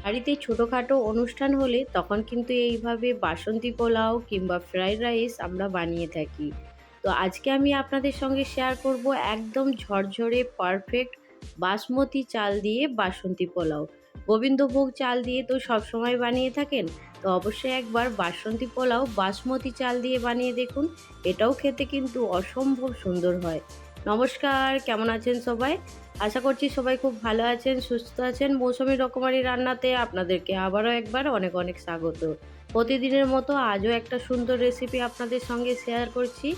বাড়িতে ছোটোখাটো অনুষ্ঠান হলে তখন কিন্তু এইভাবে বাসন্তী পোলাও কিংবা ফ্রাইড রাইস আমরা বানিয়ে থাকি। তো আজকে আমি আপনাদের সঙ্গে শেয়ার করব একদম ঝরঝরে পারফেক্ট বাসমতি চাল দিয়ে বাসন্তী পোলাও। গোবিন্দভোগ চাল দিয়ে তো সবসময় বানিয়ে থাকেন, তো অবশ্যই একবার বাসন্তী পোলাও বাসমতি চাল দিয়ে বানিয়ে দেখুন। এটাও খেতে কিন্তু অসম্ভব সুন্দর হয়। নমস্কার, কেমন আছেন সবাই? আশা করছি সবাই খুব ভালো আছেন, সুস্থ আছেন। মৌসুমী রকমারি রান্নাতে আপনাদেরকে আবারও একবার অনেক অনেক স্বাগত। প্রতিদিনের মতো আজও একটা সুন্দর রেসিপি আপনাদের সঙ্গে শেয়ার করছি।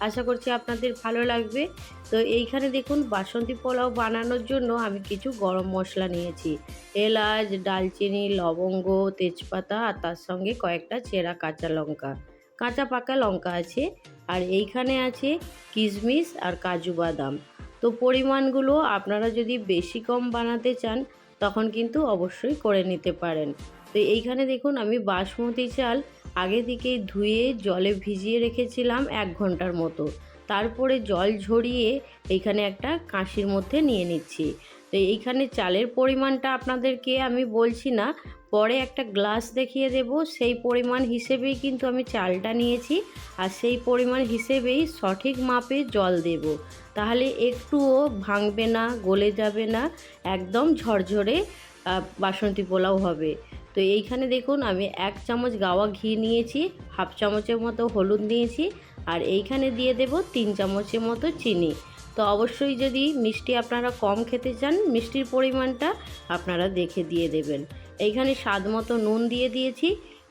আশা করছি আপনাদের ভালো লাগবে। তো এইখানে দেখুন, বাসন্তী পোলাও বানানোর জন্য আমি কিছু গরম মশলা নিয়েছি। এলাচ, দালচিনি, লবঙ্গ, তেজপাতা আর তার সঙ্গে কয়েকটা চেরা কাঁচা লঙ্কা, কাঁচা পাকা লঙ্কা আছে। আর এইখানে আছে কিশমিশ আর কাজু বাদাম। তো পরিমাণগুলো আপনারা যদি বেশি কম বানাতে চান তখন কিন্তু অবশ্যই করে নিতে পারেন। তো এইখানে দেখুন, আমি বাসমতি চাল আগে থেকেই ধুয়ে জলে ভিজিয়ে রেখেছিলাম 1 ঘন্টার মতো। তারপরে জল ঝরিয়ে এইখানে একটা কাঁসির মধ্যে নিয়ে নিচ্ছি। তো এইখানে চালের পরিমাণটা আপনাদেরকে আমি বলছি না, পরে একটা গ্লাস দেখিয়ে দেব, সেই পরিমাণ হিসেবেই কিন্তু আমি চালটা নিয়েছি। আর সেই পরিমাণ হিসেবেই সঠিক মাপে জল দেব, তাহলে একটুও ভাঙবে না, গলে যাবে না, একদম ঝরঝরে বাসন্তী পোলাও হবে। তো এইখানে দেখুন, আমি 1 চামচ গাওয়া ঘি নিয়েছি, হাফ চামচের মতো হলুদ নিয়েছি, আর এইখানে দিয়ে দেব 3 চামচের মতো চিনি। তো অবশ্যই যদি মিষ্টি আপনারা কম খেতে চান, মিষ্টির পরিমাণটা আপনারা দেখে দিয়ে দেবেন। এইখানে স্বাদ মতো নুন দিয়ে দিয়েছি।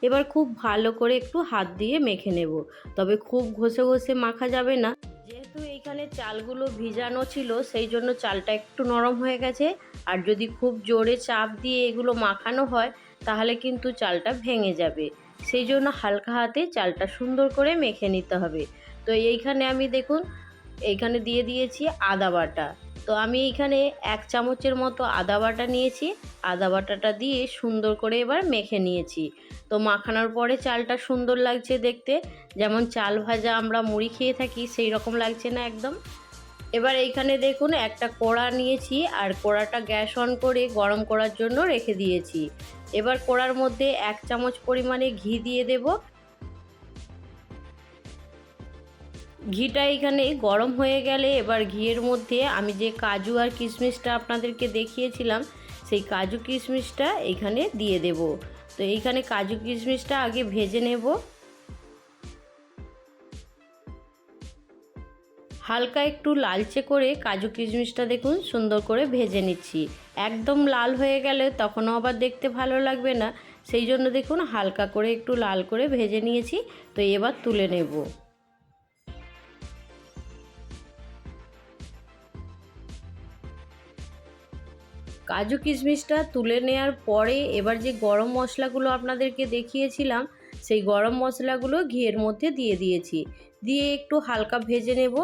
এবার খুব ভালো করে একটু হাত দিয়ে মেখে নেব, তবে খুব ঘষে ঘষে মাখা যাবে না। যেহেতু এইখানে চালগুলো ভিজানো ছিল, সেই জন্য চালটা একটু নরম হয়ে গেছে। আর যদি খুব জোরে চাপ দিয়ে এগুলো মাখানো হয় তাহলে কিন্তু চালটা ভেঙে যাবে। সেই জন্য হালকা হাতে চালটা সুন্দর করে মেখে নিতে হবে। তো এইখানে আমি দেখুন, এইখানে দিয়ে দিয়েছি আদা বাটা। তো আমি এইখানে 1 চামচের মতো আদা বাটা নিয়েছি। আদা বাটাটা দিয়ে সুন্দর করে এবার মেখে নিয়েছি। তো মাখানোর পরে চালটা সুন্দর লাগছে দেখতে, যেমন চাল ভাজা আমরা মুড়ি খেয়ে থাকি সেই রকম লাগছে না একদম। এবার এইখানে দেখুন, একটা কড়া নিয়েছি আর কড়াটা গ্যাস অন করে গরম করার জন্য রেখে দিয়েছি। এবার কড়ার মধ্যে 1 চামচ পরিমাণে ঘি দিয়ে দেব। ঘিটা এখানে গরম হয়ে গেলে এবার ঘিয়ের মধ্যে আমি যে কাজু আর কিশমিশটা আপনাদেরকে দেখিয়েছিলাম, সেই কাজু কিশমিশটা এখানে দিয়ে দেব। তো এইখানে কাজু কিশমিশটা আগে ভেজে নেব। হালকা একটু লালচে করে কাজু কিশমিশটা দেখুন সুন্দর করে ভেজে নিচ্ছি। একদম লাল হয়ে গেলে তখনও আবার দেখতে ভালো লাগবে না, সেই জন্য দেখুন হালকা করে একটু লাল করে ভেজে নিয়েছি। তো এবার তুলে নেব। কাজু কিশমিশটা তুলে নেওয়ার পরে এবার যে গরম মশলাগুলো আপনাদেরকে দেখিয়েছিলাম, সেই গরম মশলাগুলো ঘিয়ের মধ্যে দিয়ে দিয়েছি। দিয়ে একটু হালকা ভেজে নেব।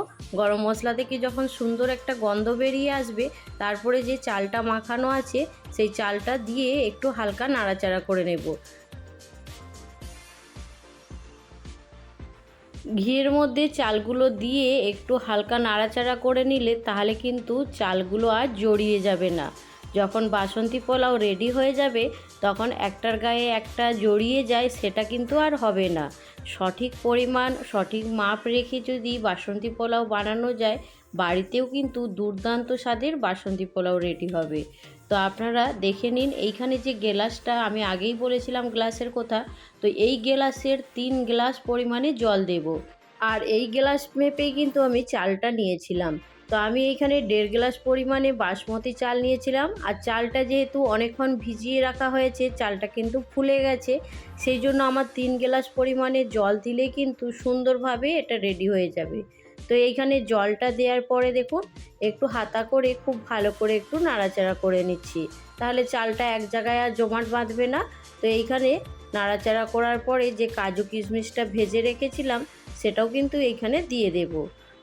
গরম মশলা থেকে যখন সুন্দর একটা গন্ধ বেরিয়ে আসবে, তারপরে যে চালটা মাখানো আছে সেই চালটা দিয়ে একটু হালকা নাড়াচাড়া করে নেব। ঘিয়ের মধ্যে চালগুলো দিয়ে একটু হালকা নাড়াচাড়া করে নিলে তাহলে কিন্তু চালগুলো আর জড়িয়ে যাবে না। যখন বাসন্তী পোলাও রেডি হয়ে যাবে তখন একটার গায়ে একটা জড়িয়ে যায়, সেটা কিন্তু আর হবে না। সঠিক পরিমাণ সঠিক মাপ রেখে যদি বাসন্তী পোলাও বানানো যায়, বাড়িতেও কিন্তু দুর্দান্ত স্বাদের বাসন্তী পোলাও রেডি হবে। তো আপনারা দেখে নিন, এইখানে যে গ্লাসটা আমি আগেই বলেছিলাম গ্লাসের কথা, তো এই গ্লাসের 3 গ্লাস পরিমাণে জল দেব। আর এই গ্লাস মেপেই কিন্তু আমি চালটা নিয়েছিলাম। তো আমি এইখানে 1.5 গ্লাস পরিমাণে বাসমতি চাল নিয়েছিলাম। আর চালটা যেহেতু অনেকক্ষণ ভিজিয়ে রাখা হয়েছে, চালটা কিন্তু ফুলে গেছে, সেই জন্য আমার 3 গ্লাস পরিমাণে জল দিলেই কিন্তু সুন্দরভাবে এটা রেডি হয়ে যাবে। তো এইখানে জলটা দেওয়ার পরে দেখুন, একটু হাতা করে খুব ভালো করে একটু নাড়াচাড়া করে নিচ্ছি, তাহলে চালটা এক জায়গায় আর জমাট বাঁধবে না। তো এইখানে নাড়াচাড়া করার পরে যে কাজু কিশমিশটা ভেজে রেখেছিলাম সেটাও কিন্তু এইখানে দিয়ে দেব।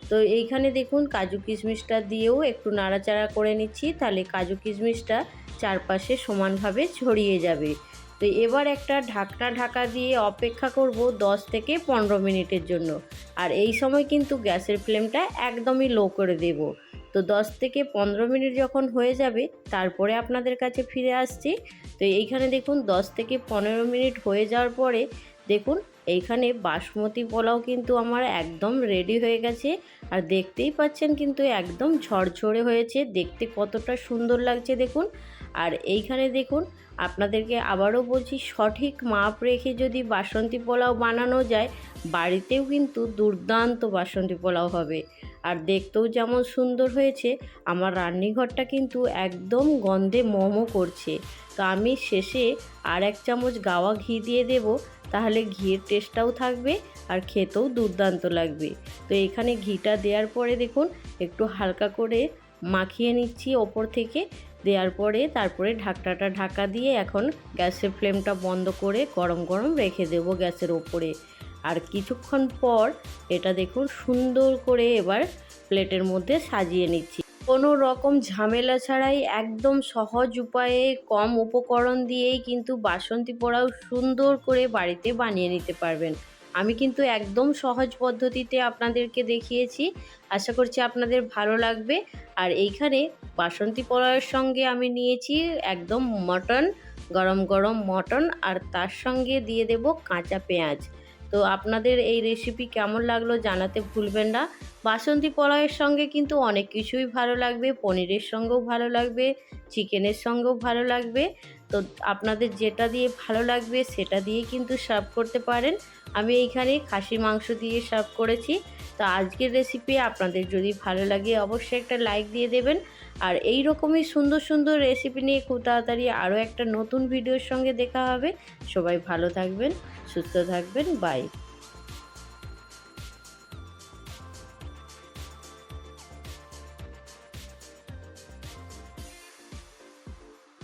তো এইখানে দেখুন, কাজু কিশমিশটা দিয়েও একটু নাড়াচাড়া করে নিচ্ছি, তাহলে কাজু কিশমিশটা চারপাশে সমানভাবে ছড়িয়ে যাবে। তো এবার একটা ঢাকা দিয়ে অপেক্ষা করব 10 থেকে 15 মিনিটের জন্য। আর এই সময় কিন্তু গ্যাসের ফ্লেমটা একদমই লো করে দেব। তো 10 থেকে 15 মিনিট যখন হয়ে যাবে তারপরে আপনাদের কাছে ফিরে আসছি। তো এইখানে দেখুন 10 থেকে 15 মিনিট হয়ে যাওয়ার পরে দেখুন এইখানে বাসমতি পোলাও কিন্তু আমার একদম রেডি হয়ে গেছে। আর দেখতেই পাচ্ছেন কিন্তু একদম ঝরঝরে হয়েছে, দেখতে কতটা সুন্দর লাগছে দেখুন। আর এইখানে দেখুন আপনাদেরকে আবারও বলছি, সঠিক মাপ রেখে যদি বাসন্তী পোলাও বানানো যায় বাড়িতেও কিন্তু দুর্দান্ত বাসন্তী পোলাও হবে। আর দেখতেও যেমন সুন্দর হয়েছে, আমার রান্নাঘরটা কিন্তু একদম গন্ধে মোমো করছে। তো আমি শেষে আর 1 চামচ গাওয়া ঘি দিয়ে দেব, তাহলে ঘিয়ের টেস্টটাও থাকবে আর খেতেও দুর্দান্ত লাগবে। তো এখানে ঘিটা দেওয়ার পরে দেখুন একটু হালকা করে মাখিয়ে নিচ্ছি ওপর থেকে। দেওয়ার পরে তারপরে ঢাকনাটা ঢাকা দিয়ে এখন গ্যাসের ফ্লেমটা বন্ধ করে গরম গরম রেখে দেব গ্যাসের ওপরে। আর কিছুক্ষণ পর এটা দেখুন সুন্দর করে এবার প্লেটের মধ্যে সাজিয়ে নিচ্ছি। কোনো রকম ঝামেলা ছাড়াই একদম সহজ উপায়ে কম উপকরণ দিয়েই কিন্তু বাসন্তী পোলাও সুন্দর করে বাড়িতে বানিয়ে নিতে পারবেন। আমি কিন্তু একদম সহজ পদ্ধতিতে আপনাদেরকে দেখিয়েছি, আশা করছি আপনাদের ভালো লাগবে। আর এইখানে বাসন্তী পোলাওয়ের সঙ্গে আমি নিয়েছি একদম মটন, গরম গরম মটন, আর তার সঙ্গে দিয়ে দেব কাঁচা পেঁয়াজ। তো আপনাদের এই রেসিপি কেমন লাগলো জানাতে ভুলবেন না। বাসন্তী পোলাওয়ের সঙ্গে কিন্তু অনেক কিছুই ভালো লাগবে, পনিরের সঙ্গেও ভালো লাগবে, চিকেনের সঙ্গেও ভালো লাগবে। তো আপনাদের যেটা দিয়ে ভালো লাগবে সেটা দিয়ে কিন্তু সার্ভ করতে পারেন। আমি এইখানে খাসির মাংস দিয়ে সার্ভ করেছি। তো আজকের রেসিপি আপনাদের যদি ভালো লাগে অবশ্যই একটা লাইক দিয়ে দেবেন। আর এই রকমই সুন্দর সুন্দর রেসিপি নিয়ে খুব তাড়াতাড়ি আরও একটা নতুন ভিডিওর সঙ্গে দেখা হবে। সবাই ভালো থাকবেন, সুস্থ থাকবেন, বাই।